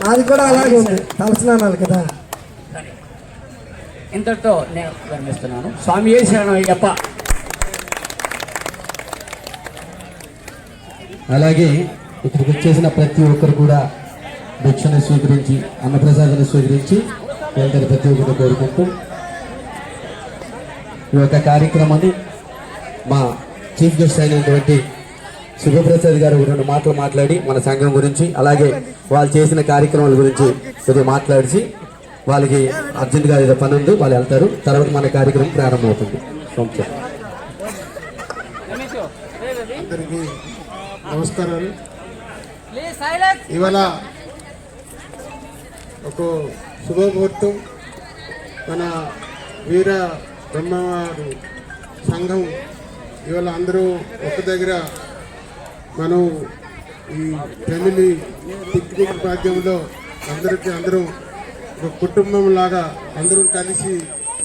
నాది కూడా అలాగే ఉంది, తలస్నానాలు కదా. ఇంతటితో నేను విరమిస్తున్నాను. స్వామి శరణమయ్యప్ప. అలాగే ఇక్కడికి వచ్చేసిన ప్రతి ఒక్కరు కూడా భిక్షను స్వీకరించి అన్నప్రసాదాన్ని స్వీకరించి వెళ్తారు ప్రతి ఒక్కరు కోరుకుంటూ ఈ యొక్క కార్యక్రమాన్ని మా చీఫ్ గెస్ట్ అయినటువంటి శుభప్రసాద్ గారు 2 మాటలు మాట్లాడి మన సంఘం గురించి అలాగే వాళ్ళు చేసిన కార్యక్రమాల గురించి కొద్దిగా మాట్లాడి వాళ్ళకి అర్జెంటుగా ఏదో పని ఉంది వాళ్ళు వెళ్తారు. తర్వాత మన కార్యక్రమం ప్రారంభమవుతుంది. అందరికీ నమస్కారాలు. ఇవాళ ఒక శుభముహూర్తం. మన వీర బ్రహ్మవారు సంఘం ఇవాళ అందరూ ఒక దగ్గర మనం ఈ ఫ్యామిలీ పిక్నిక్ మాధ్యమంలో అందరూ ఒక కుటుంబం లాగా అందరం కలిసి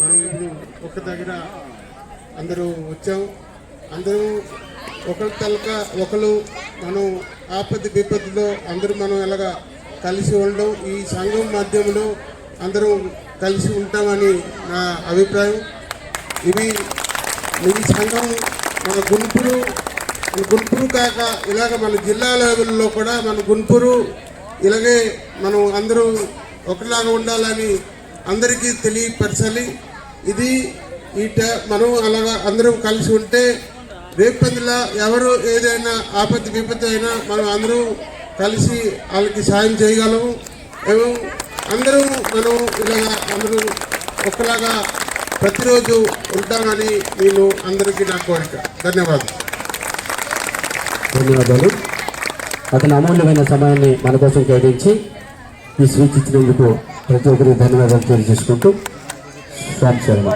మనం ఇప్పుడు ఒక దగ్గర అందరూ వచ్చాం. అందరూ ఒకరి తలక ఒకరు మనం ఆపత్తి విపత్తులో అందరూ మనం ఎలాగా కలిసి ఉండడం, ఈ సంఘం మాధ్యమంలో అందరూ కలిసి ఉంటామని నా అభిప్రాయం. ఈ సంఘం మన గుంటూరు కాక ఇలాగ మన జిల్లా లెవెల్లో కూడా మన గుంటూరు ఇలాగే మనం అందరూ ఒకలాగా ఉండాలని అందరికీ తెలియపరచాలి. మనం అలాగా అందరం కలిసి ఉంటే రేపటిలా ఎవరు ఏదైనా ఆపత్తి విపత్తి అయినా మనం అందరూ కలిసి వాళ్ళకి సాయం చేయగలము. అందరూ మనం ఇలాగా అందరూ ఒకలాగా ప్రతిరోజు ఉంటామని నేను అందరికీ నా కోరిక. ధన్యవాదాలు. అతని అమూల్యమైన సమయాన్ని మన కోసం కేటాయించి ఈ స్వీచ్ ఇచ్చినందుకు ప్రతి ఒక్కరికి ధన్యవాదాలు తెలియజేసుకుంటూ స్వామి శర్మ.